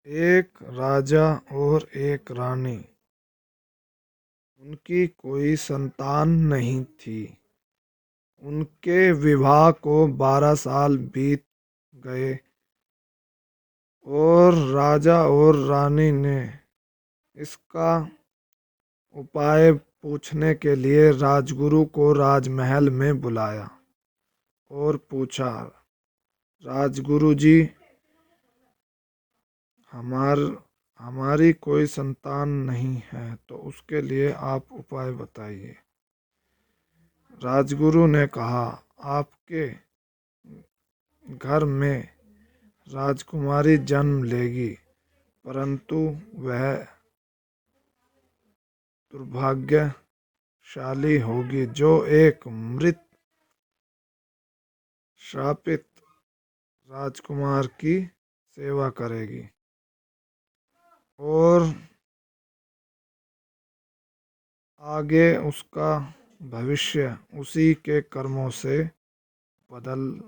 एक राजा और एक रानी, उनकी कोई संतान नहीं थी। उनके विवाह को 12 साल बीत गए और राजा और रानी ने इसका उपाय पूछने के लिए राजगुरु को राजमहल में बुलाया और पूछा, राजगुरु जी, हमार हमारी कोई संतान नहीं है, तो उसके लिए आप उपाय बताइए। राजगुरु ने कहा, आपके घर में राजकुमारी जन्म लेगी, परंतु वह दुर्भाग्यशाली होगी जो एक मृत श्रापित राजकुमार की सेवा करेगी और आगे उसका भविष्य उसी के कर्मों से बदल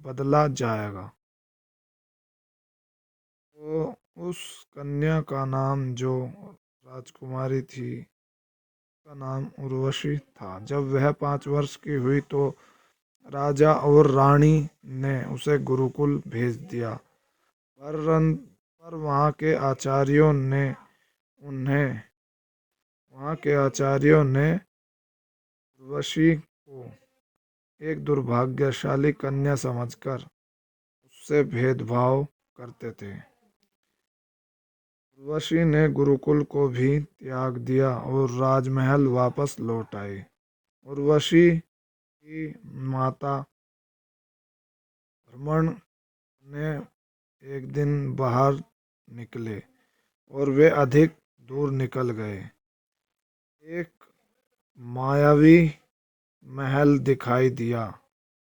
बदला जाएगा। तो उस कन्या का नाम, जो राजकुमारी थी, का नाम उर्वशी था। जब वह 5 वर्ष की हुई तो राजा और रानी ने उसे गुरुकुल भेज दिया। पर उन्हें वहाँ के आचार्यों ने उर्वशी को एक दुर्भाग्यशाली कन्या समझकर उससे भेदभाव करते थे। उर्वशी ने गुरुकुल को भी त्याग दिया और राजमहल वापस लौट आई। उर्वशी की माता भ्रमण ने एक दिन बाहर निकले और वे अधिक दूर निकल गए। एक मायावी महल दिखाई दिया,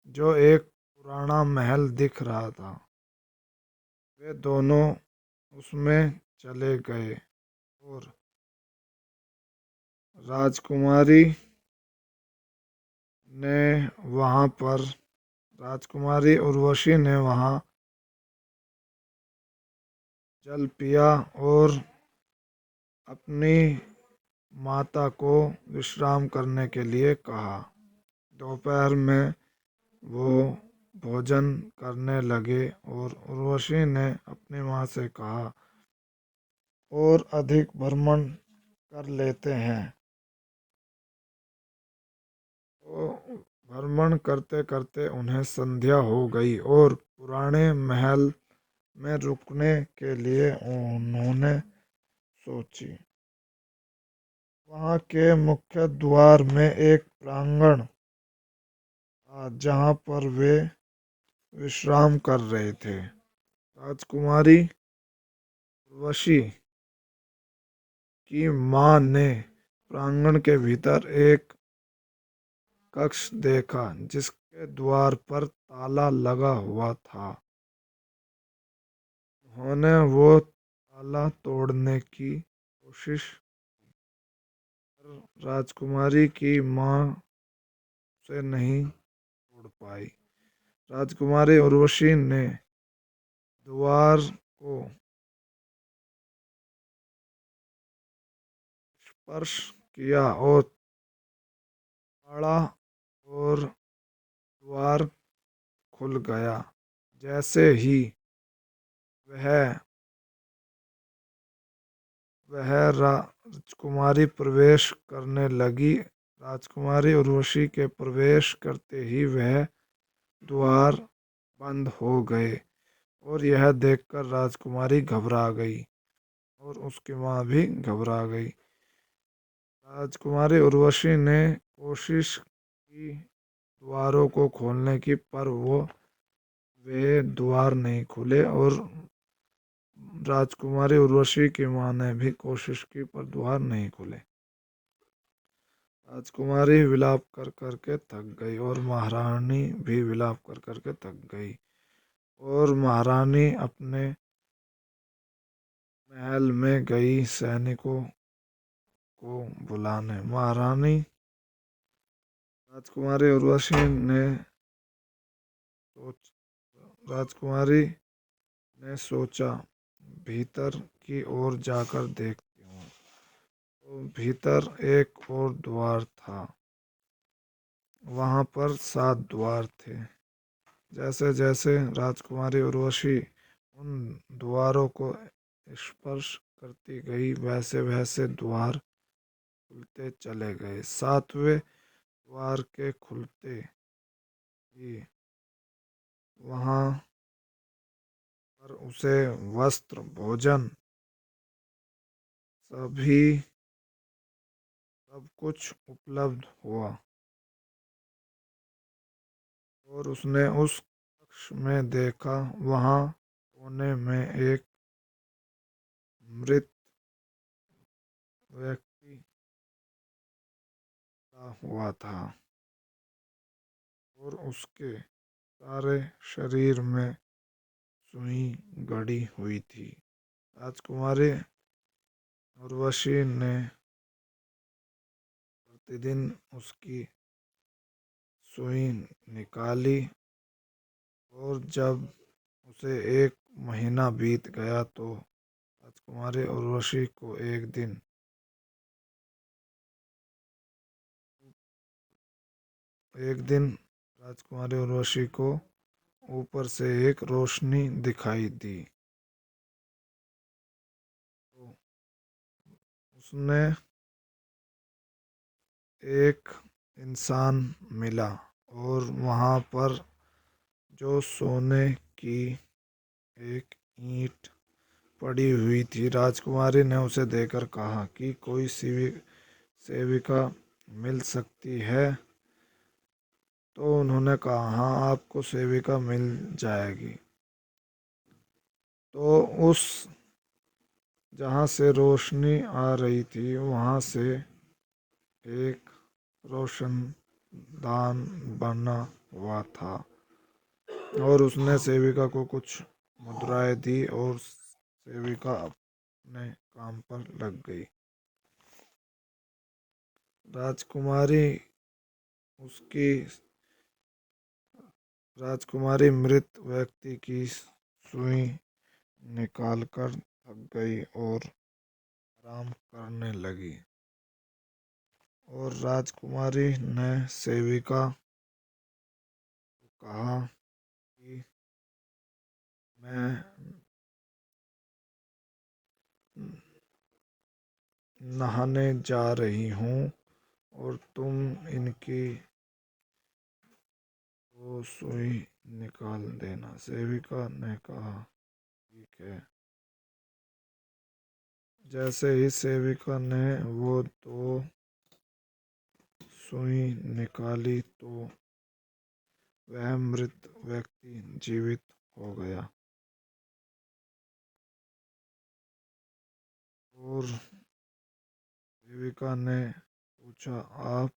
जो एक पुराना महल दिख रहा था। वे दोनों उसमें चले गए और राजकुमारी ने वहाँ पर राजकुमारी उर्वशी ने वहाँ जल पिया और अपनी माता को विश्राम करने के लिए कहा। दोपहर में वो भोजन करने लगे और उर्वशी ने अपनी माँ से कहा, और अधिक भ्रमण कर लेते हैं। तो भ्रमण करते करते उन्हें संध्या हो गई और पुराने महल में रुकने के लिए उन्होंने सोची। वहाँ के मुख्य द्वार में एक प्रांगण था, जहाँ पर वे विश्राम कर रहे थे। राजकुमारी उर्वशी की माँ ने प्रांगण के भीतर एक कक्ष देखा, जिसके द्वार पर ताला लगा हुआ था। उन्होंने वो ताला तोड़ने की कोशिश, पर राजकुमारी की माँ उसे नहीं तोड़ पाई। राजकुमारी उर्वशी ने द्वार को स्पर्श किया और ताड़ा और द्वार खुल गया। जैसे ही वह वह राजकुमारी प्रवेश करने लगी, राजकुमारी उर्वशी के प्रवेश करते ही वह द्वार बंद हो गए और यह देखकर राजकुमारी घबरा गई और उसकी माँ भी घबरा गई। राजकुमारी उर्वशी ने कोशिश की द्वारों को खोलने की, पर वे द्वार नहीं खुले और राजकुमारी उर्वशी की माँ ने भी कोशिश की, पर द्वार नहीं खुले। राजकुमारी विलाप कर कर के थक गई और महारानी भी विलाप कर कर के थक गई और महारानी अपने महल में गई सैनिकों को बुलाने। राजकुमारी उर्वशी ने राजकुमारी ने सोचा, भीतर की ओर जाकर देखती हूँ। तो भीतर एक और द्वार था। वहां पर 7 द्वार थे। जैसे जैसे राजकुमारी उर्वशी उन द्वारों को स्पर्श करती गई, वैसे वैसे द्वार खुलते चले गए। 7वें द्वार के खुलते ही वहां पर उसे वस्त्र, भोजन, सभी सब कुछ उपलब्ध हुआ। और उसने उस कक्ष में देखा, वहां कोने में एक मृत व्यक्ति लेटा हुआ था और उसके सारे शरीर में सुई गड़ी हुई थी। राजकुमारी उर्वशी ने प्रतिदिन उसकी सुई निकाली और जब उसे 1 महीना बीत गया तो राजकुमारी उर्वशी को एक दिन राजकुमारी उर्वशी को ऊपर से एक रोशनी दिखाई दी। तो उसने एक इंसान मिला और वहां पर जो सोने की एक ईंट पड़ी हुई थी। राजकुमारी ने उसे देखकर कहा कि कोई सेविका मिल सकती है। तो उन्होंने कहा, हाँ, आपको सेविका मिल जाएगी। तो उस जहाँ से रोशनी आ रही थी वहाँ से एक रोशनदान बना हुआ था और उसने सेविका को कुछ मुद्राएं दी और सेविका अपने काम पर लग गई। राजकुमारी उसकी राजकुमारी मृत व्यक्ति की सुई निकालकर थक गई और आराम करने लगी। और राजकुमारी ने सेविका को कहा कि मैं नहाने जा रही हूँ और तुम इनकी वो सुई निकाल देना। सेविका ने कहा, ठीक है। जैसे ही सेविका ने वो 2 सुई निकाली तो वह मृत व्यक्ति जीवित हो गया। और सेविका ने पूछा, आप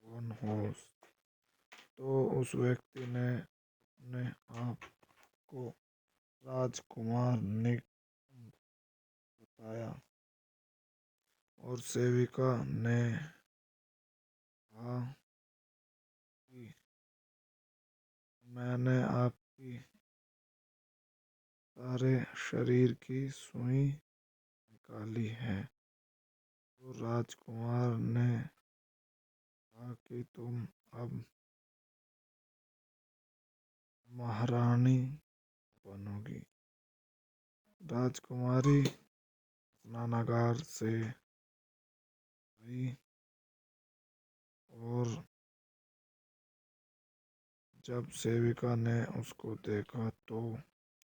कौन हो? तो उस व्यक्ति ने अपने आप को राजकुमार ने बताया। और सेविका ने कहा कि मैंने आपकी सारे शरीर की सुई निकाली है। तो राजकुमार ने कहा कि तुम अब महारानी बनोगी। राजकुमारी स्नानागार से आई और जब सेविका ने उसको देखा तो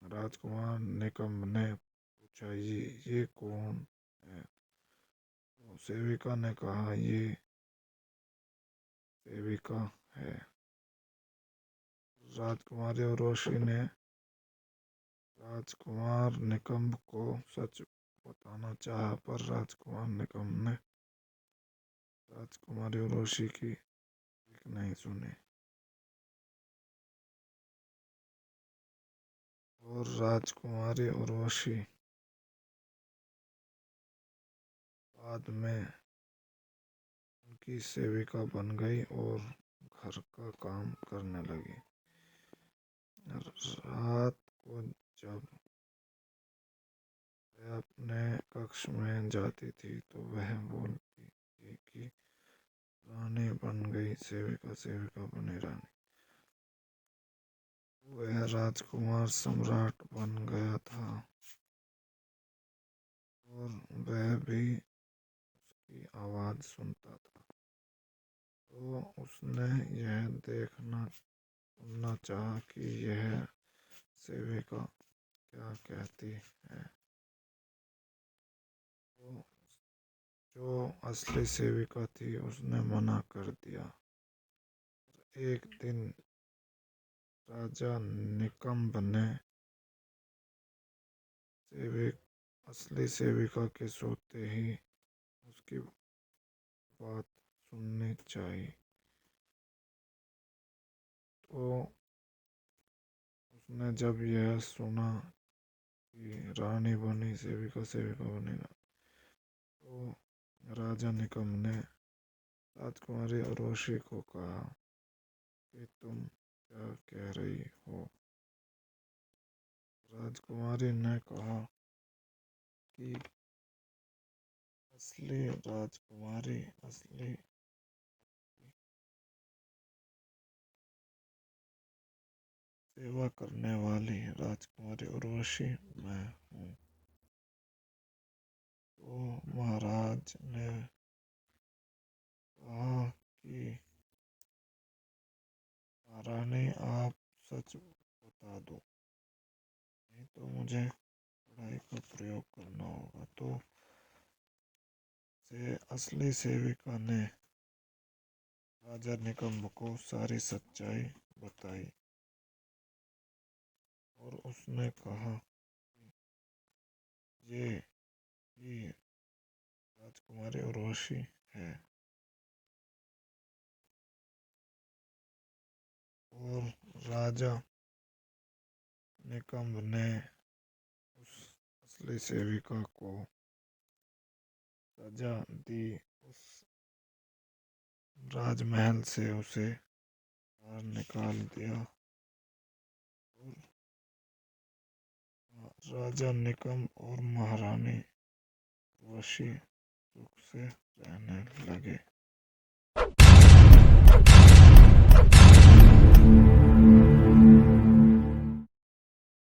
राजकुमार निकम्ब ने पूछा, ये कौन है? तो सेविका ने कहा, ये सेविका है। राजकुमारी उर्वशी ने राजकुमार निकम्ब को सच बताना चाहा, पर राजकुमार निकम्ब ने राजकुमारी उर्वशी की एक नहीं सुनी। और राजकुमारी उर्वशी बाद में उनकी सेविका बन गई और घर का काम करने लगी। रात को जब कक्ष में जाती थी तो वह बोलती थी कि रानी बन गई सेविका, सेविका बनी रानी। वह राजकुमार सम्राट बन गया था और वह भी उसकी आवाज़ सुनता था। तो उसने यह सुनना चाहा कि यह सेविका क्या कहती है। तो जो असली सेविका थी उसने मना कर दिया। एक दिन राजा निकम्ब ने असली सेविका के सोते ही उसकी बात सुननी चाहिए। तो उसने जब यह सुना कि रानी बनी सेविका, सेविका बनी रानी, तो राजा निकम्ब ने राजकुमारी उर्वशी को कहा कि तुम क्या कह रही हो। राजकुमारी ने कहा कि असली राजकुमारी, असली सेवा करने वाली राजकुमारी उर्वशी मैं हूँ। तो महाराज ने कहा कि महारानी आप सच बता दो, नहीं तो मुझे कढ़ाई का प्रयोग करना होगा। तो असली सेविका ने राजा निकम्ब को सारी सच्चाई बताई और उसने कहा ये ही राजकुमारी उर्वशी है। और राजा निकम्ब ने उस असली सेविका को सजा दी। उस राजमहल से उसे बाहर निकाल दिया और राजा निकम्ब और महारानी उर्वशी सुख से रहने लगे।